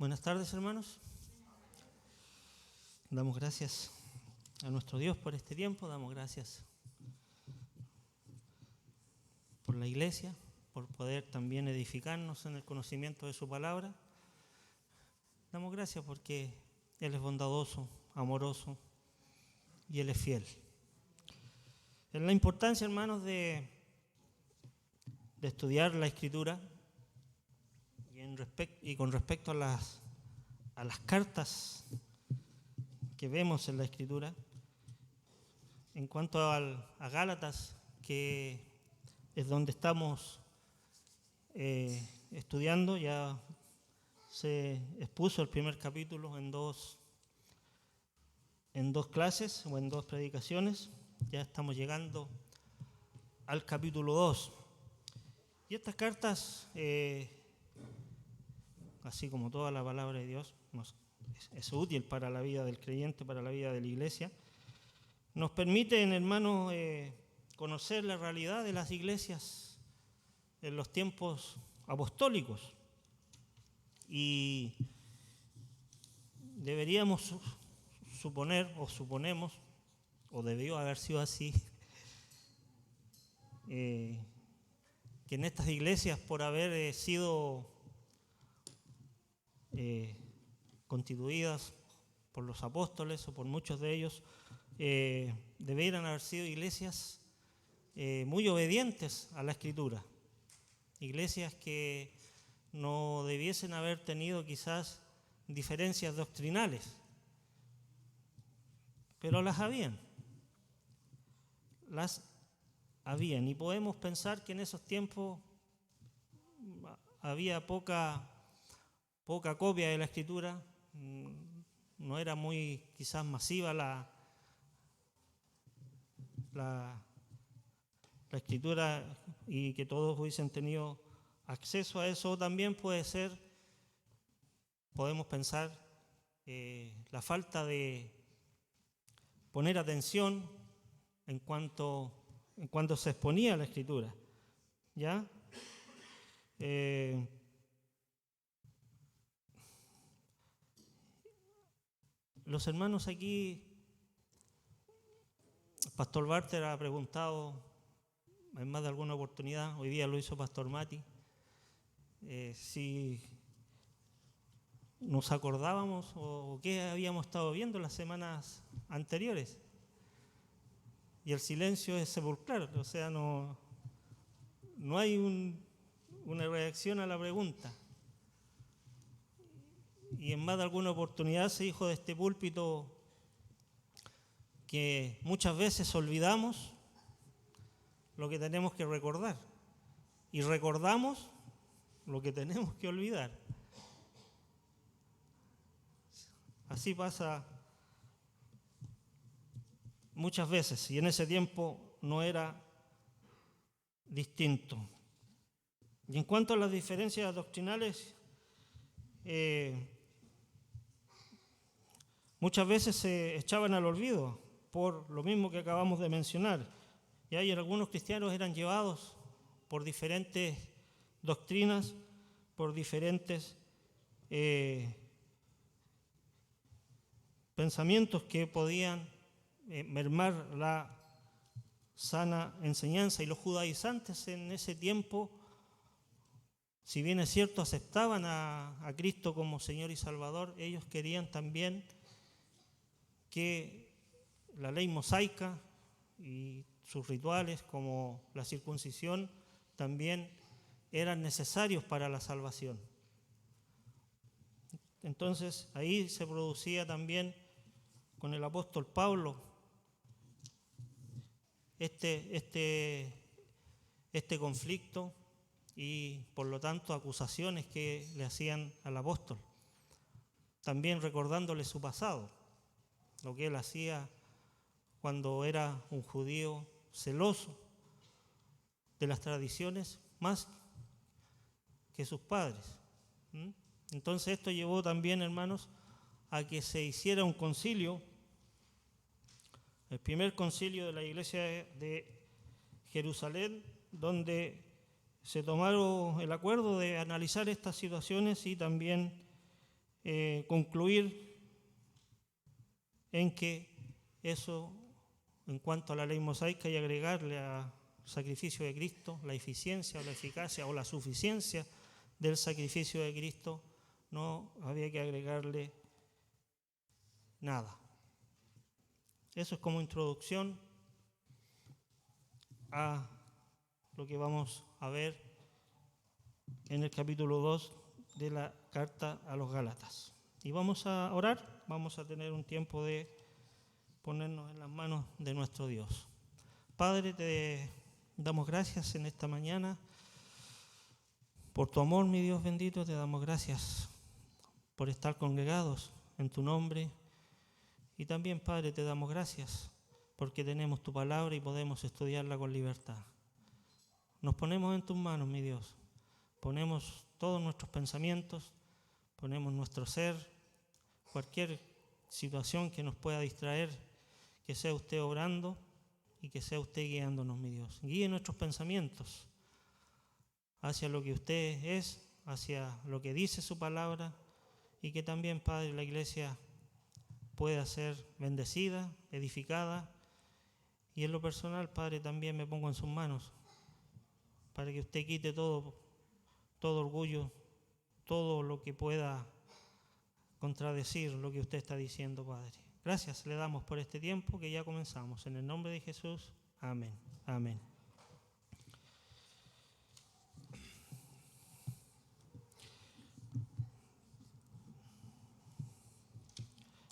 Buenas tardes, hermanos. Damos gracias a nuestro Dios por este tiempo, damos gracias por la iglesia, por poder también edificarnos en el conocimiento de su palabra. Damos gracias porque Él es bondadoso, amoroso y Él es fiel. En la importancia, hermanos, de estudiar la Escritura y con respecto a las cartas que vemos en la Escritura, en cuanto a Gálatas, que es donde estamos estudiando, ya se expuso el primer capítulo en dos clases o en dos predicaciones. Ya estamos llegando al capítulo 2. Y estas cartas, así como toda la palabra de Dios, es útil para la vida del creyente, para la vida de la iglesia. Nos permiten, hermanos, conocer la realidad de las iglesias en los tiempos apostólicos. Y deberíamos suponer, o suponemos, o debió haber sido así, que en estas iglesias, por haber sido constituidas por los apóstoles o por muchos de ellos, debieran haber sido iglesias muy obedientes a la Escritura, iglesias que no debiesen haber tenido quizás diferencias doctrinales, pero las habían, y podemos pensar que en esos tiempos había poca copia de la Escritura, no era muy quizás masiva la Escritura y que todos hubiesen tenido acceso a eso. También puede ser, podemos pensar, la falta de poner atención en cuanto se exponía la Escritura, ¿ya? Los hermanos aquí, Pastor Barter ha preguntado en más de alguna oportunidad, hoy día lo hizo Pastor Mati, si nos acordábamos o qué habíamos estado viendo las semanas anteriores. Y el silencio es sepulcral, o sea, no hay una reacción a la pregunta. Y en más de alguna oportunidad se dijo de este púlpito que muchas veces olvidamos lo que tenemos que recordar y recordamos lo que tenemos que olvidar. Así pasa muchas veces, y en ese tiempo no era distinto. Y en cuanto a las diferencias doctrinales, muchas veces se echaban al olvido por lo mismo que acabamos de mencionar. Y hay algunos cristianos eran llevados por diferentes doctrinas, por diferentes pensamientos que podían mermar la sana enseñanza. Y los judaizantes en ese tiempo, si bien es cierto, aceptaban a Cristo como Señor y Salvador, ellos querían también que la ley mosaica y sus rituales como la circuncisión también eran necesarios para la salvación. Entonces ahí se producía también con el apóstol Pablo este conflicto y por lo tanto acusaciones que le hacían al apóstol, también recordándole su pasado, lo que él hacía cuando era un judío celoso de las tradiciones más que sus padres. Entonces esto llevó también, hermanos, a que se hiciera un concilio, el primer concilio de la iglesia de Jerusalén, donde se tomaron el acuerdo de analizar estas situaciones y también concluir en que eso, en cuanto a la ley mosaica, y agregarle al sacrificio de Cristo la eficiencia o la eficacia o la suficiencia del sacrificio de Cristo, no había que agregarle nada. Eso es como introducción a lo que vamos a ver en el capítulo 2 de la carta a los Gálatas. Y vamos a orar, vamos a tener un tiempo de ponernos en las manos de nuestro Dios. Padre, te damos gracias en esta mañana por tu amor, mi Dios bendito. Te damos gracias por estar congregados en tu nombre. Y también, Padre, te damos gracias porque tenemos tu palabra y podemos estudiarla con libertad. Nos ponemos en tus manos, mi Dios. Ponemos todos nuestros pensamientos, ponemos nuestro ser, cualquier situación que nos pueda distraer, que sea usted obrando y que sea usted guiándonos, mi Dios. Guíe nuestros pensamientos hacia lo que usted es, hacia lo que dice su palabra, y que también, Padre, la iglesia pueda ser bendecida, edificada. Y en lo personal, Padre, también me pongo en sus manos para que usted quite todo orgullo, todo lo que pueda contradecir lo que usted está diciendo, Padre. Gracias le damos por este tiempo que ya comenzamos. En el nombre de Jesús, amén. Amén.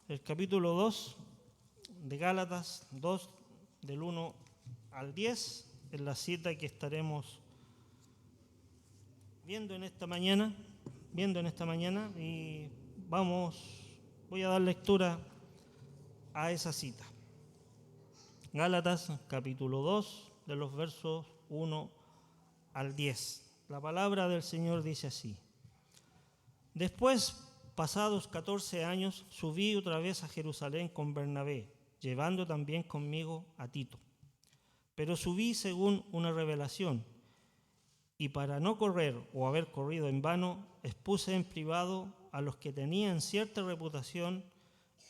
El capítulo 2 de Gálatas, 2 del 1 al 10, es la cita que estaremos viendo en esta mañana, y voy a dar lectura a esa cita. Gálatas, capítulo 2, de los versos 1 al 10. La palabra del Señor dice así: Después, pasados 14 años, subí otra vez a Jerusalén con Bernabé, llevando también conmigo a Tito. Pero subí según una revelación, y para no correr o haber corrido en vano, expuse en privado a los que tenían cierta reputación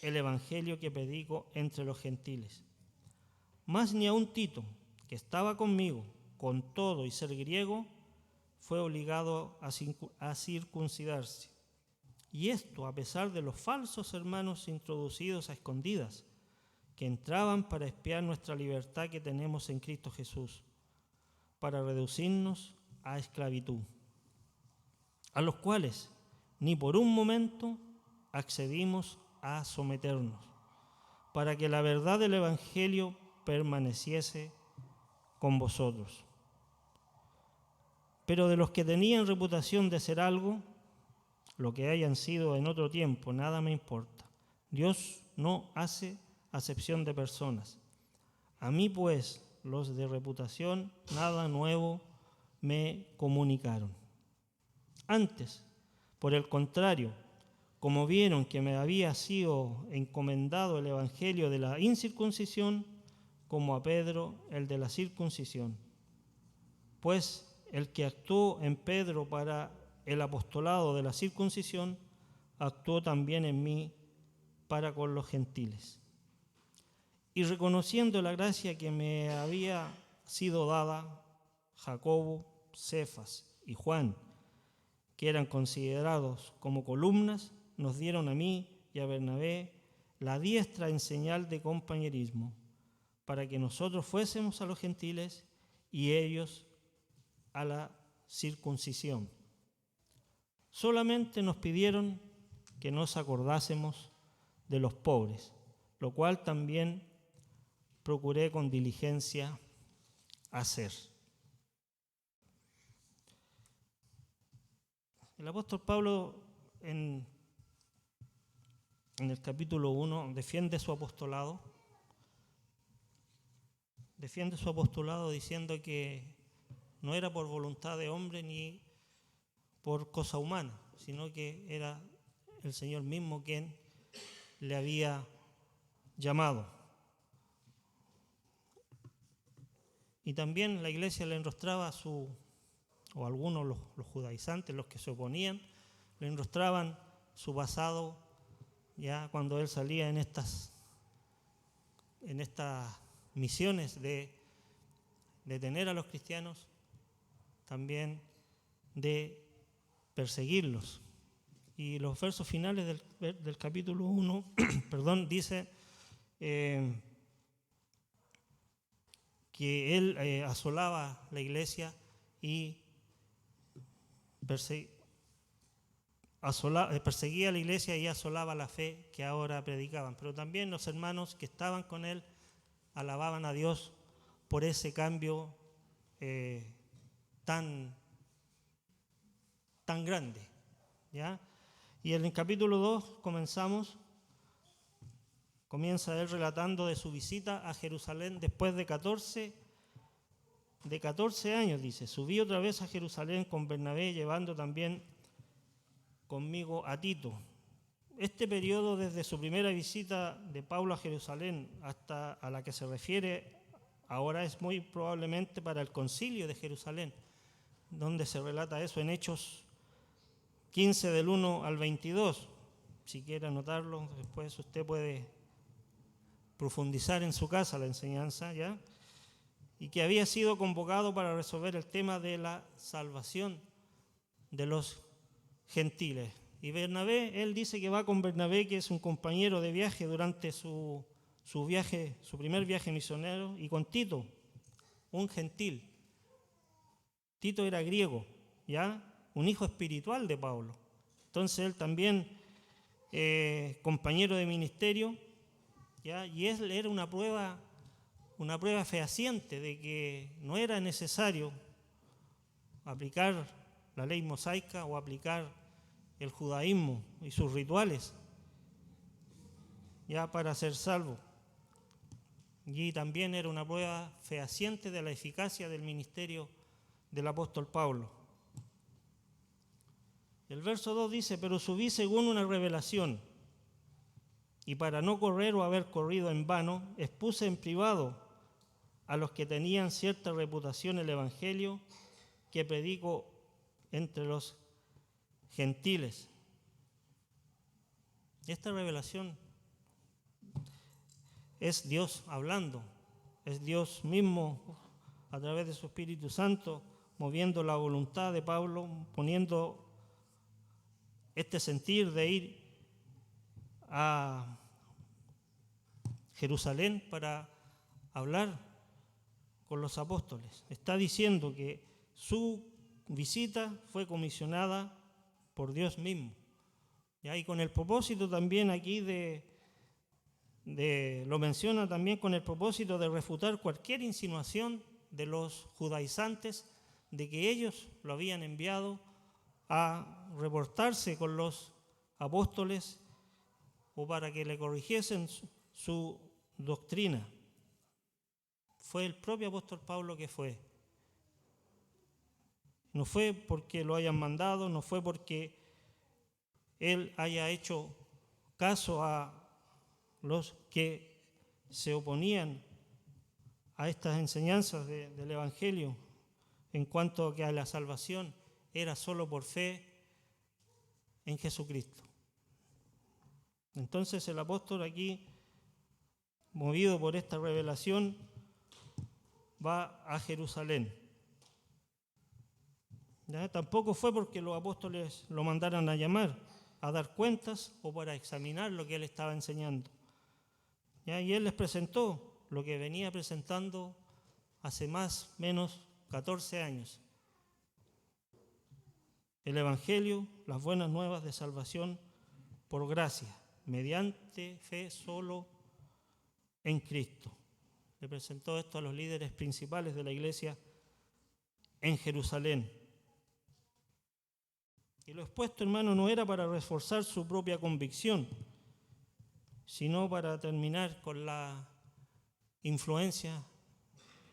el evangelio que predico entre los gentiles. Mas ni aun Tito, que estaba conmigo, con todo y ser griego, fue obligado a circuncidarse. Y esto a pesar de los falsos hermanos introducidos a escondidas, que entraban para espiar nuestra libertad que tenemos en Cristo Jesús, para reducirnos a esclavitud, a los cuales ni por un momento accedimos a someternos, para que la verdad del Evangelio permaneciese con vosotros. Pero de los que tenían reputación de ser algo, lo que hayan sido en otro tiempo, nada me importa. Dios no hace acepción de personas. A mí, pues, los de reputación, nada nuevo me comunicaron. Antes, por el contrario, como vieron que me había sido encomendado el evangelio de la incircuncisión, como a Pedro el de la circuncisión. Pues el que actuó en Pedro para el apostolado de la circuncisión, actuó también en mí para con los gentiles. Y reconociendo la gracia que me había sido dada, Jacobo, Cefas y Juan, que eran considerados como columnas, nos dieron a mí y a Bernabé la diestra en señal de compañerismo, para que nosotros fuésemos a los gentiles y ellos a la circuncisión. Solamente nos pidieron que nos acordásemos de los pobres, lo cual también procuré con diligencia hacer. El apóstol Pablo en el capítulo 1 defiende su apostolado diciendo que no era por voluntad de hombre ni por cosa humana, sino que era el Señor mismo quien le había llamado. Y también la iglesia le enrostraba o algunos los judaizantes, los que se oponían, le enrostraban su pasado, ya cuando él salía en estas misiones de detener a los cristianos, también de perseguirlos. Y los versos finales del capítulo 1, perdón, dice que él asolaba la iglesia y perseguía a la iglesia y asolaba la fe que ahora predicaban. Pero también los hermanos que estaban con él alababan a Dios por ese cambio tan grande, ¿ya? Y en el capítulo 2 comienza él relatando de su visita a Jerusalén después de 14 años, dice. Subí otra vez a Jerusalén con Bernabé, llevando también conmigo a Tito. Este periodo, desde su primera visita de Pablo a Jerusalén hasta a la que se refiere ahora, es muy probablemente para el concilio de Jerusalén, donde se relata eso en Hechos 15 del 1 al 22. Si quiere anotarlo, después usted puede profundizar en su casa la enseñanza, ¿ya? Y que había sido convocado para resolver el tema de la salvación de los gentiles. Y Bernabé, él dice que va con Bernabé, que es un compañero de viaje durante su primer viaje misionero, y con Tito, un gentil. Tito era griego, ¿ya? Un hijo espiritual de Pablo. Entonces él también, compañero de ministerio, ¿ya? Y él era una prueba fehaciente de que no era necesario aplicar la ley mosaica o aplicar el judaísmo y sus rituales ya para ser salvo. Y también era una prueba fehaciente de la eficacia del ministerio del apóstol Pablo. El verso 2 dice: pero subí según una revelación, y para no correr o haber corrido en vano, expuse en privado a los que tenían cierta reputación el evangelio que predico entre los gentiles. Esta revelación es Dios hablando, es Dios mismo a través de su Espíritu Santo moviendo la voluntad de Pablo, poniendo este sentir de ir a Jerusalén para hablar con los apóstoles. Está diciendo que su visita fue comisionada por Dios mismo. Y con el propósito también aquí lo menciona también con el propósito de refutar cualquier insinuación de los judaizantes de que ellos lo habían enviado a reportarse con los apóstoles o para que le corrigiesen su doctrina. Fue el propio apóstol Pablo que fue. No fue porque lo hayan mandado, no fue porque él haya hecho caso a los que se oponían a estas enseñanzas del Evangelio en cuanto a que a la salvación era solo por fe en Jesucristo. Entonces el apóstol aquí, movido por esta revelación, va a Jerusalén. ¿Ya? Tampoco fue porque los apóstoles lo mandaran a llamar, a dar cuentas o para examinar lo que él estaba enseñando. ¿Ya? Y él les presentó lo que venía presentando hace más o menos 14 años. El Evangelio, las buenas nuevas de salvación por gracia, mediante fe solo en Cristo. Le presentó esto a los líderes principales de la iglesia en Jerusalén. Y lo expuesto, hermano, no era para reforzar su propia convicción, sino para terminar con la influencia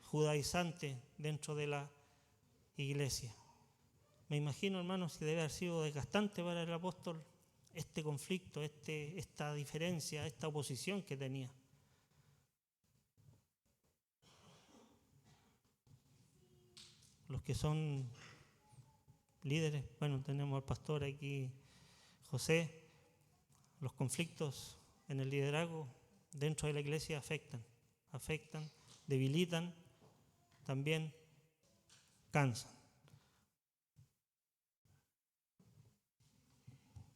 judaizante dentro de la iglesia. Me imagino, hermanos, que debe haber sido desgastante para el apóstol este conflicto, esta diferencia, esta oposición que tenía. Los que son líderes, bueno, tenemos al pastor aquí, José, los conflictos en el liderazgo dentro de la iglesia afectan, debilitan, también cansan.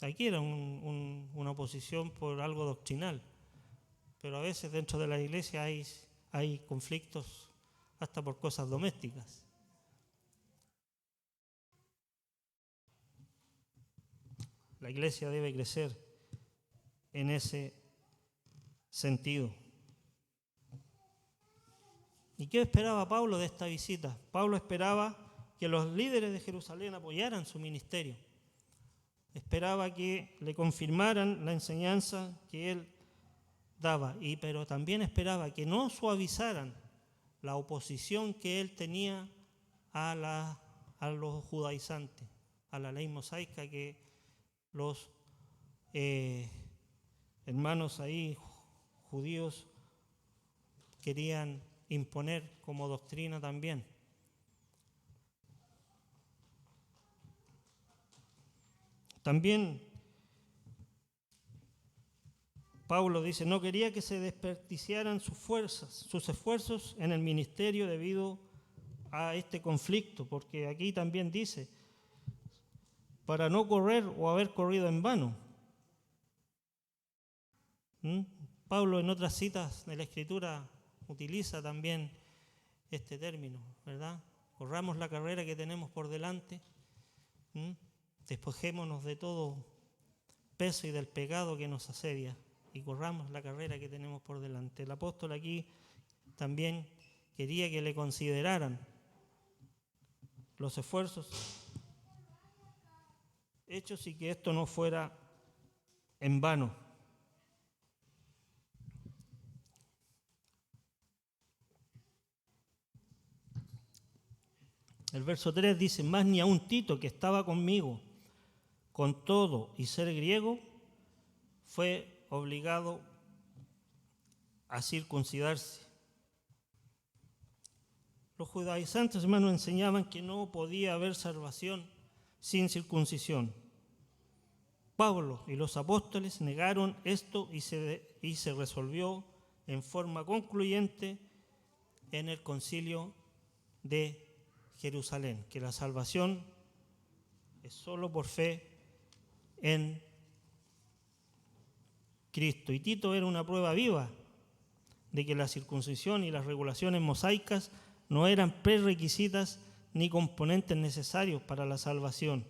Aquí era una oposición por algo doctrinal, pero a veces dentro de la iglesia hay conflictos hasta por cosas domésticas. La iglesia debe crecer en ese sentido. ¿Y qué esperaba Pablo de esta visita? Pablo esperaba que los líderes de Jerusalén apoyaran su ministerio. Esperaba que le confirmaran la enseñanza que él daba, pero también esperaba que no suavizaran la oposición que él tenía a los judaizantes, a la ley mosaica que los hermanos ahí judíos querían imponer como doctrina también. También Pablo dice, no quería que se desperdiciaran sus esfuerzos en el ministerio debido a este conflicto, porque aquí también dice, para no correr o haber corrido en vano. Pablo en otras citas de la Escritura utiliza también este término, ¿verdad? Corramos la carrera que tenemos por delante, despojémonos de todo peso y del pecado que nos asedia y corramos la carrera que tenemos por delante. El apóstol aquí también quería que le consideraran los esfuerzos hechos y que esto no fuera en vano. El verso 3 dice, más ni aun Tito, que estaba conmigo, con todo y ser griego, fue obligado a circuncidarse. Los judaizantes, hermanos, enseñaban que no podía haber salvación sin circuncisión. Pablo y los apóstoles negaron esto y se resolvió en forma concluyente en el concilio de Jerusalén, que la salvación es solo por fe en Cristo. Y Tito era una prueba viva de que la circuncisión y las regulaciones mosaicas no eran prerequisitas ni componentes necesarios para la salvación.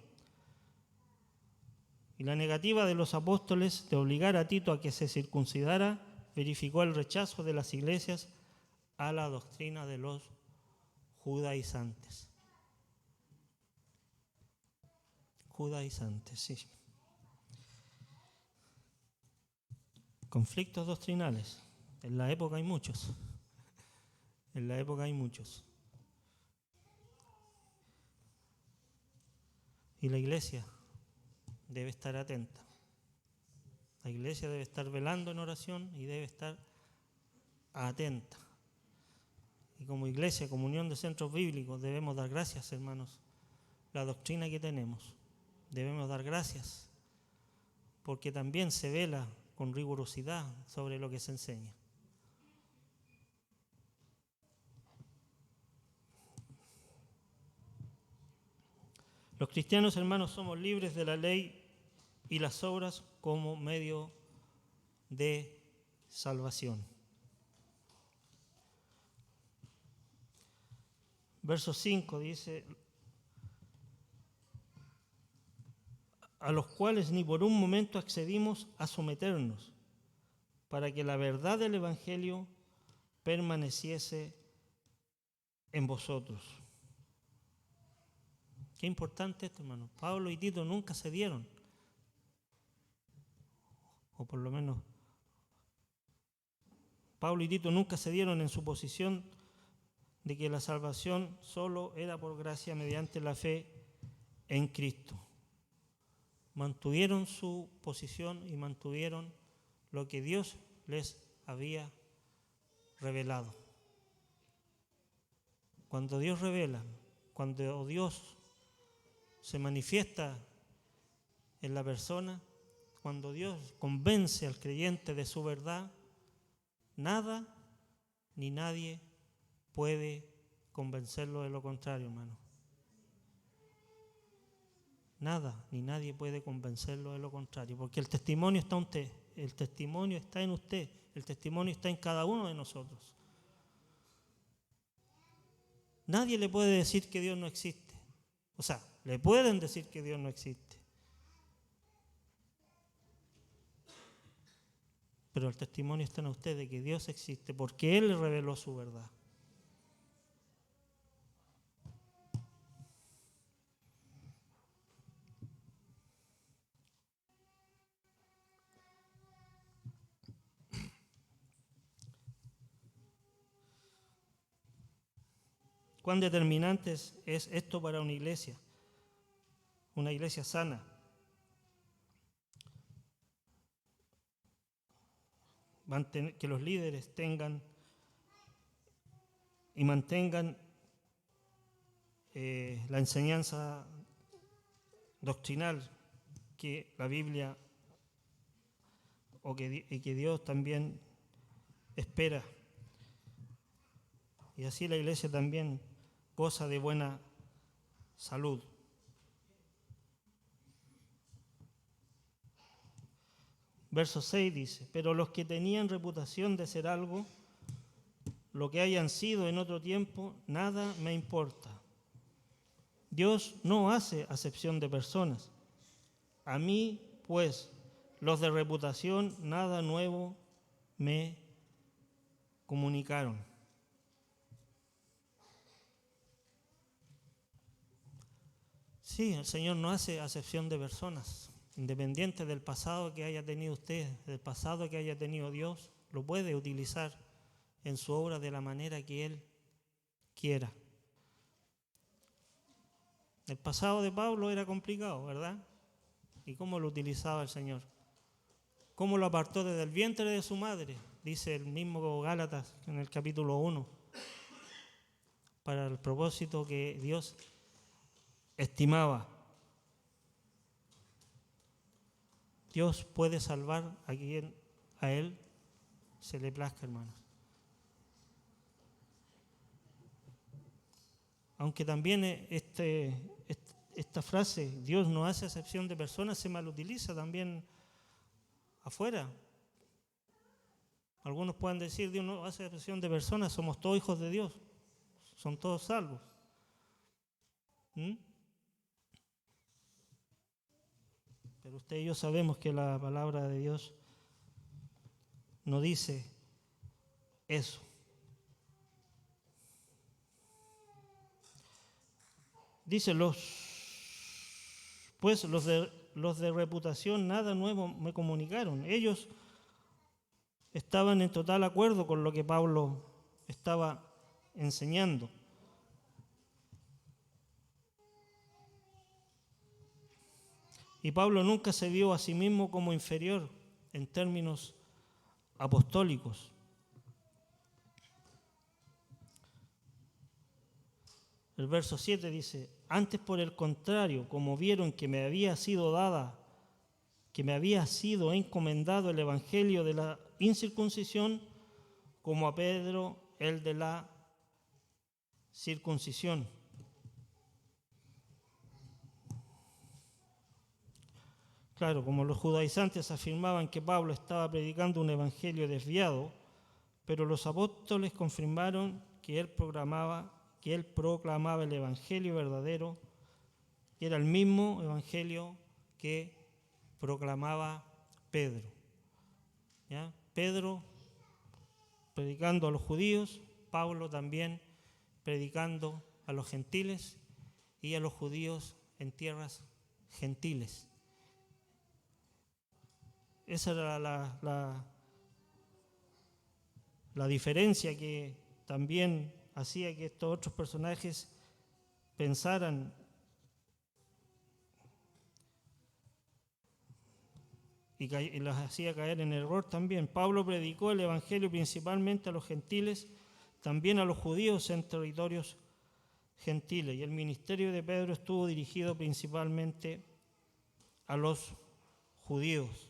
Y la negativa de los apóstoles de obligar a Tito a que se circuncidara verificó el rechazo de las iglesias a la doctrina de los judaizantes. Judaizantes, sí. Conflictos doctrinales. En la época hay muchos. En la época hay muchos. Y la iglesia debe estar atenta. La iglesia debe estar velando en oración y debe estar atenta. Y como iglesia, comunión de centros bíblicos, debemos dar gracias, hermanos, la doctrina que tenemos. Debemos dar gracias porque también se vela con rigurosidad sobre lo que se enseña. Los cristianos, hermanos, somos libres de la ley y las obras como medio de salvación. Verso 5 dice, a los cuales ni por un momento accedimos a someternos, para que la verdad del Evangelio permaneciese en vosotros. Qué importante esto, hermano. Pablo y Tito nunca cedieron, o por lo menos Pablo y Tito nunca cedieron en su posición de que la salvación solo era por gracia mediante la fe en Cristo. Mantuvieron su posición y mantuvieron lo que Dios les había revelado. Cuando Dios revela, cuando Dios se manifiesta en la persona, cuando Dios convence al creyente de su verdad, nada ni nadie puede convencerlo de lo contrario, hermano. Nada ni nadie puede convencerlo de lo contrario, porque el testimonio está en usted, el testimonio está en usted, el testimonio está en cada uno de nosotros. Nadie le puede decir que Dios no existe. O sea, le pueden decir que Dios no existe. Pero el testimonio está en usted de que Dios existe porque Él reveló su verdad. ¿Cuán determinante es esto para una iglesia sana? Que los líderes tengan y mantengan la enseñanza doctrinal que la Biblia y que Dios también espera. Y así la iglesia también goza de buena salud. Verso 6 dice: pero los que tenían reputación de ser algo, lo que hayan sido en otro tiempo, nada me importa. Dios no hace acepción de personas. A mí, pues, los de reputación, nada nuevo me comunicaron. Sí, el Señor no hace acepción de personas. Independiente del pasado que haya tenido usted, del pasado que haya tenido Dios, lo puede utilizar en su obra de la manera que Él quiera. El pasado de Pablo era complicado, ¿verdad? ¿Y cómo lo utilizaba el Señor? ¿Cómo lo apartó desde el vientre de su madre? Dice el mismo Gálatas en el capítulo 1, para el propósito que Dios estimaba. Dios puede salvar a quien a Él se le plazca, hermanos. Aunque también esta frase, Dios no hace acepción de personas, se malutiliza también afuera. Algunos pueden decir, Dios no hace acepción de personas, somos todos hijos de Dios, son todos salvos. Pero usted y yo sabemos que la palabra de Dios no dice eso. Dice, los de reputación nada nuevo me comunicaron. Ellos estaban en total acuerdo con lo que Pablo estaba enseñando. Y Pablo nunca se vio a sí mismo como inferior en términos apostólicos. El verso 7 dice: antes por el contrario, como vieron que me había sido encomendado el evangelio de la incircuncisión, como a Pedro el de la circuncisión. Claro, como los judaizantes afirmaban que Pablo estaba predicando un evangelio desviado, pero los apóstoles confirmaron que él proclamaba el evangelio verdadero, que era el mismo evangelio que proclamaba Pedro. ¿Ya? Pedro predicando a los judíos, Pablo también predicando a los gentiles y a los judíos en tierras gentiles. Esa era la diferencia que también hacía que estos otros personajes pensaran y las hacía caer en error también. Pablo predicó el evangelio principalmente a los gentiles, también a los judíos en territorios gentiles, y el ministerio de Pedro estuvo dirigido principalmente a los judíos.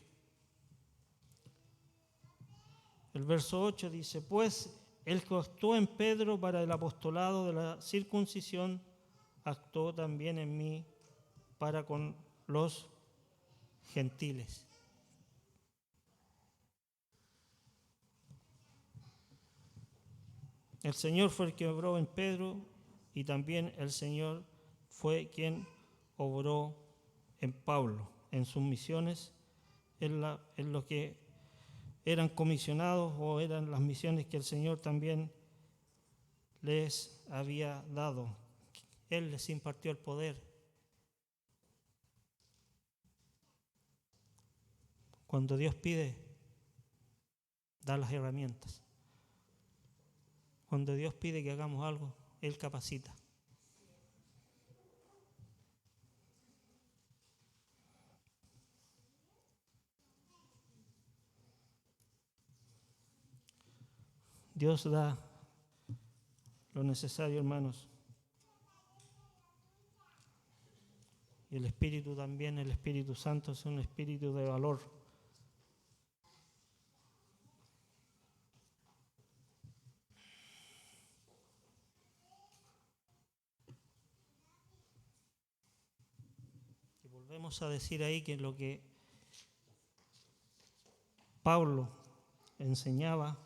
El verso 8 dice, pues el que actuó en Pedro para el apostolado de la circuncisión, actuó también en mí para con los gentiles. El Señor fue el que obró en Pedro y también el Señor fue quien obró en Pablo, en sus misiones, en lo que eran comisionados o eran las misiones que el Señor también les había dado. Él les impartió el poder. Cuando Dios pide, da las herramientas. Cuando Dios pide que hagamos algo, Él capacita. Dios da lo necesario, hermanos. Y el Espíritu también, el Espíritu Santo, es un espíritu de valor. Y volvemos a decir ahí que lo que Pablo enseñaba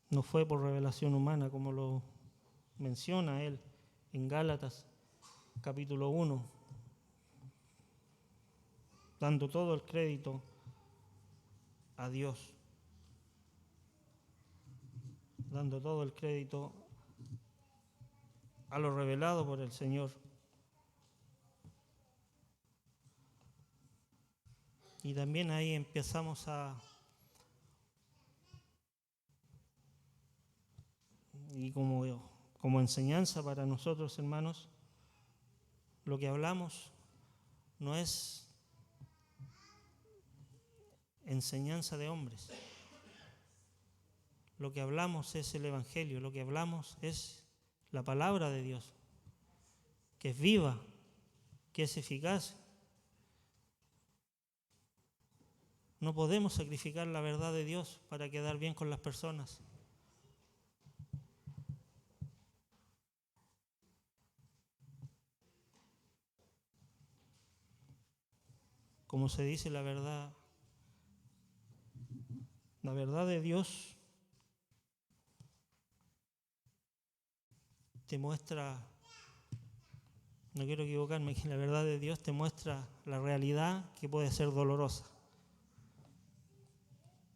no fue por revelación humana, como lo menciona él en Gálatas capítulo 1, dando todo el crédito a Dios, dando todo el crédito a lo revelado por el Señor. Y también ahí empezamos y como enseñanza para nosotros, hermanos, lo que hablamos no es enseñanza de hombres. Lo que hablamos es el Evangelio, lo que hablamos es la palabra de Dios, que es viva, que es eficaz. No podemos sacrificar la verdad de Dios para quedar bien con las personas. Como se dice, la verdad de Dios te muestra, no quiero equivocarme, que la verdad de Dios te muestra la realidad que puede ser dolorosa.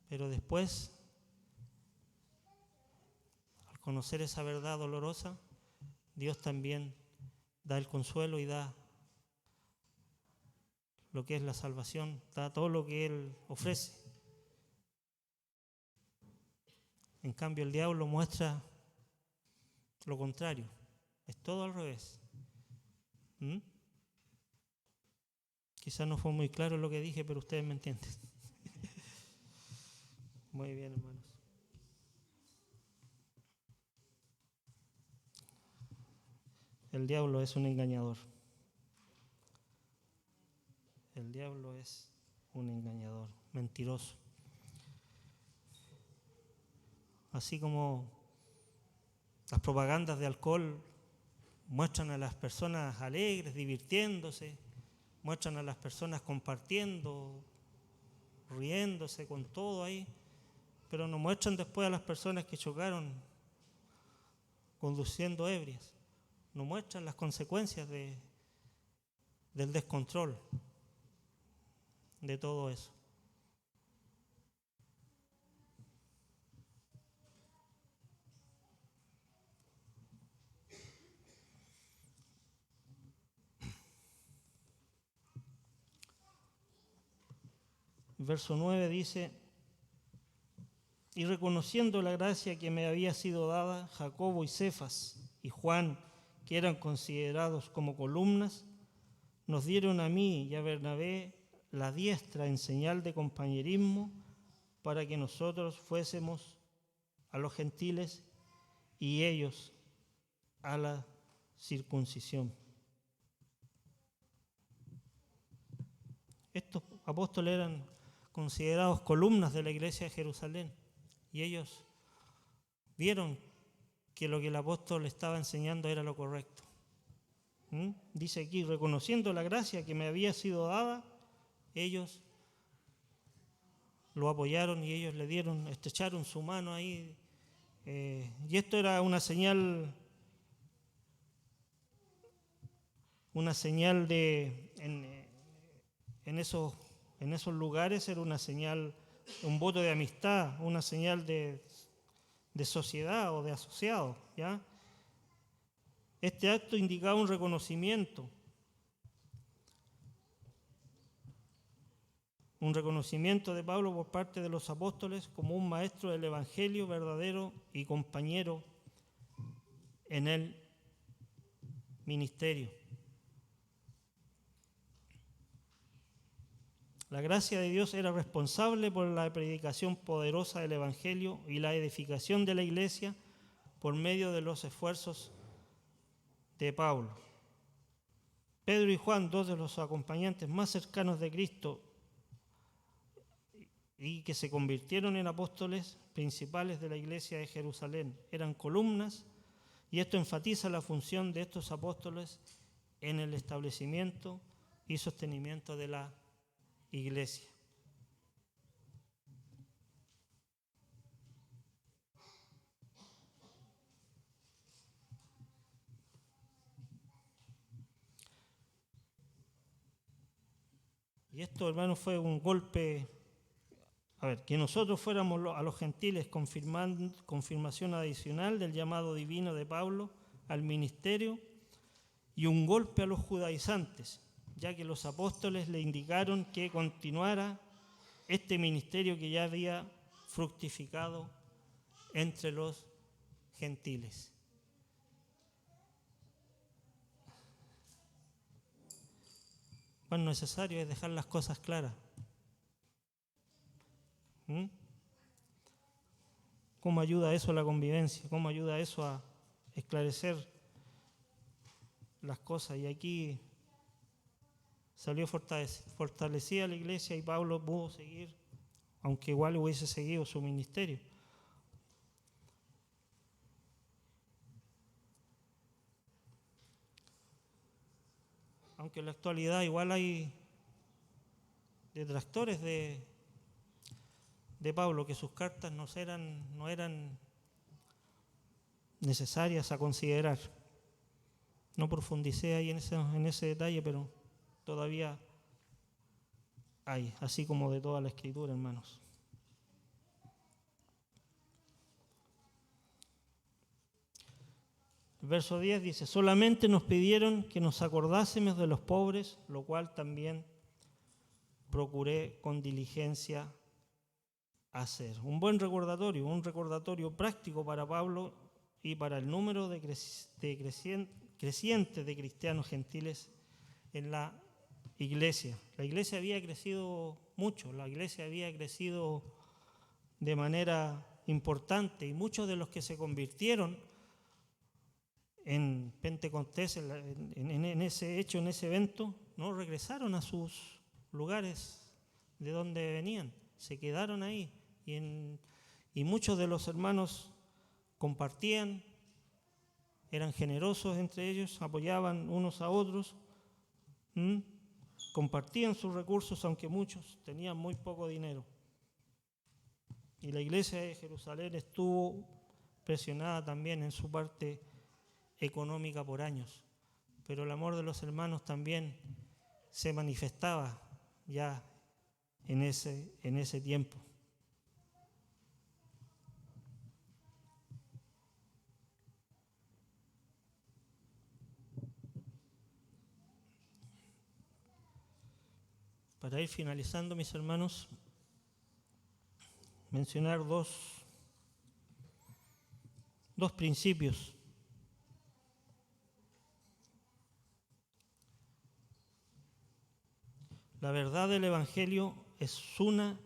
Pero después, al conocer esa verdad dolorosa, Dios también da el consuelo y da lo que es la salvación, da todo lo que Él ofrece. En cambio, el diablo muestra lo contrario, es todo al revés. Quizás no fue muy claro lo que dije, pero ustedes me entienden. Muy bien, hermanos. El diablo es un engañador. El diablo es un engañador, mentiroso. Así como las propagandas de alcohol muestran a las personas alegres, divirtiéndose, muestran a las personas compartiendo, riéndose con todo ahí, pero no muestran después a las personas que chocaron conduciendo ebrias, no muestran las consecuencias del descontrol de todo eso. Verso 9 dice, y reconociendo la gracia que me había sido dada, Jacobo y Cefas y Juan, que eran considerados como columnas, nos dieron a mí y a Bernabé la diestra en señal de compañerismo para que nosotros fuésemos a los gentiles y ellos a la circuncisión. Estos apóstoles eran considerados columnas de la iglesia de Jerusalén y ellos vieron que lo que el apóstol estaba enseñando era lo correcto. Dice aquí, reconociendo la gracia que me había sido dada, ellos lo apoyaron y ellos le dieron, estrecharon su mano ahí. Y esto era una señal de, en esos lugares era una señal, un voto de amistad, una señal de sociedad o de asociado, ¿ya? Este acto indicaba un reconocimiento de Pablo por parte de los apóstoles como un maestro del Evangelio verdadero y compañero en el ministerio. La gracia de Dios era responsable por la predicación poderosa del Evangelio y la edificación de la iglesia por medio de los esfuerzos de Pablo. Pedro y Juan, dos de los acompañantes más cercanos de Cristo y que se convirtieron en apóstoles principales de la iglesia de Jerusalén, eran columnas, y esto enfatiza la función de estos apóstoles en el establecimiento y sostenimiento de la iglesia. Y esto, hermanos, fue un golpe, que nosotros fuéramos a los gentiles confirmación adicional del llamado divino de Pablo al ministerio, y un golpe a los judaizantes, ya que los apóstoles le indicaron que continuara este ministerio que ya había fructificado entre los gentiles. Cuán necesario es dejar las cosas claras. ¿Cómo ayuda eso a la convivencia? ¿Cómo ayuda eso a esclarecer las cosas? Y aquí salió fortalecida la iglesia y Pablo pudo seguir, aunque igual hubiese seguido su ministerio. Aunque en la actualidad igual hay detractores de Pablo, que sus cartas no eran necesarias a considerar. No profundicé ahí en ese detalle, pero todavía hay, así como de toda la Escritura, hermanos. El verso 10 dice, solamente nos pidieron que nos acordásemos de los pobres, lo cual también procuré con diligencia hacer. Un buen recordatorio, un recordatorio práctico para Pablo y para el número creciente de cristianos gentiles en la iglesia. La iglesia había crecido mucho, la iglesia había crecido de manera importante, y muchos de los que se convirtieron en Pentecostés, en ese hecho, en ese evento, no regresaron a sus lugares de donde venían, se quedaron ahí, y muchos de los hermanos compartían, eran generosos entre ellos, apoyaban unos a otros, compartían sus recursos, aunque muchos tenían muy poco dinero. Y la iglesia de Jerusalén estuvo presionada también en su parte económica por años, pero el amor de los hermanos también se manifestaba ya en ese tiempo. Para ir finalizando, mis hermanos, mencionar dos principios. La verdad del Evangelio es una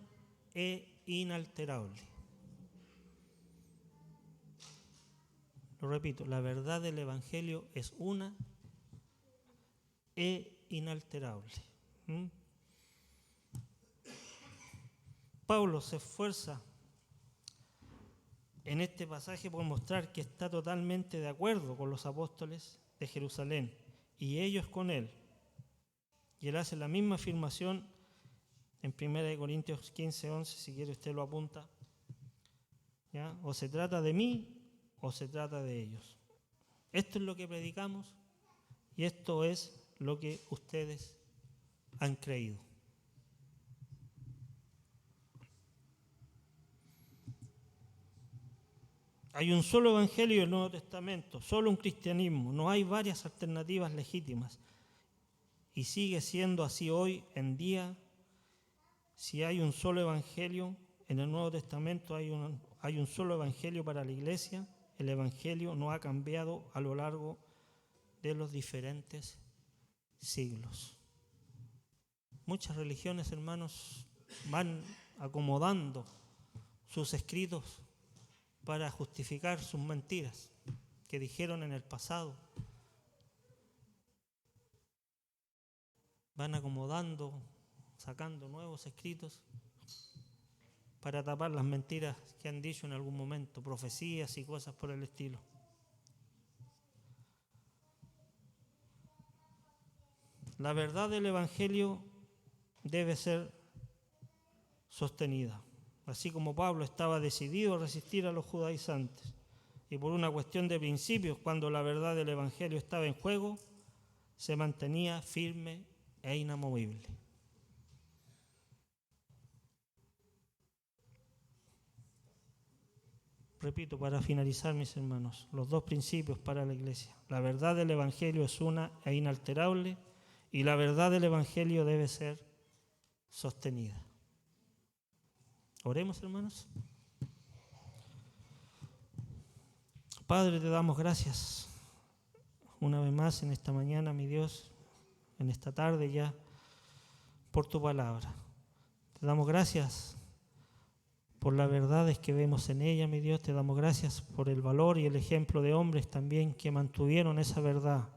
e inalterable. Lo repito, la verdad del Evangelio es una e inalterable. Pablo se esfuerza en este pasaje por mostrar que está totalmente de acuerdo con los apóstoles de Jerusalén y ellos con él. Y él hace la misma afirmación en 1 Corintios 15:11, si quiere usted lo apunta. ¿Ya? O se trata de mí o se trata de ellos. Esto es lo que predicamos y esto es lo que ustedes han creído. Hay un solo evangelio del Nuevo Testamento, solo un cristianismo, no hay varias alternativas legítimas. Y sigue siendo así hoy en día. Si hay un solo evangelio en el Nuevo Testamento, hay un solo evangelio para la iglesia. El evangelio no ha cambiado a lo largo de los diferentes siglos. Muchas religiones, hermanos, van acomodando sus escritos para justificar sus mentiras que dijeron en el pasado. Van acomodando, sacando nuevos escritos para tapar las mentiras que han dicho en algún momento, profecías y cosas por el estilo. La verdad del Evangelio debe ser sostenida. Así como Pablo estaba decidido a resistir a los judaizantes y por una cuestión de principios, cuando la verdad del Evangelio estaba en juego, se mantenía firme e inamovible. Repito, para finalizar, mis hermanos, los dos principios para la iglesia. La verdad del Evangelio es una e inalterable y la verdad del Evangelio debe ser sostenida. Oremos, hermanos. Padre, te damos gracias una vez más en esta mañana, mi Dios, en esta tarde ya, por tu palabra. Te damos gracias por las verdades que vemos en ella, mi Dios. Te damos gracias por el valor y el ejemplo de hombres también que mantuvieron esa verdad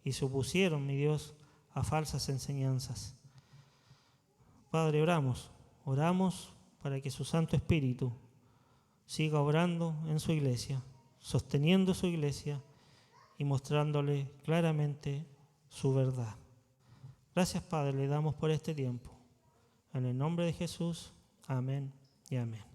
y se opusieron, mi Dios, a falsas enseñanzas. Padre, oramos para que su Santo Espíritu siga obrando en su iglesia, sosteniendo su iglesia y mostrándole claramente su verdad. Gracias, Padre, le damos por este tiempo. En el nombre de Jesús, amén y amén.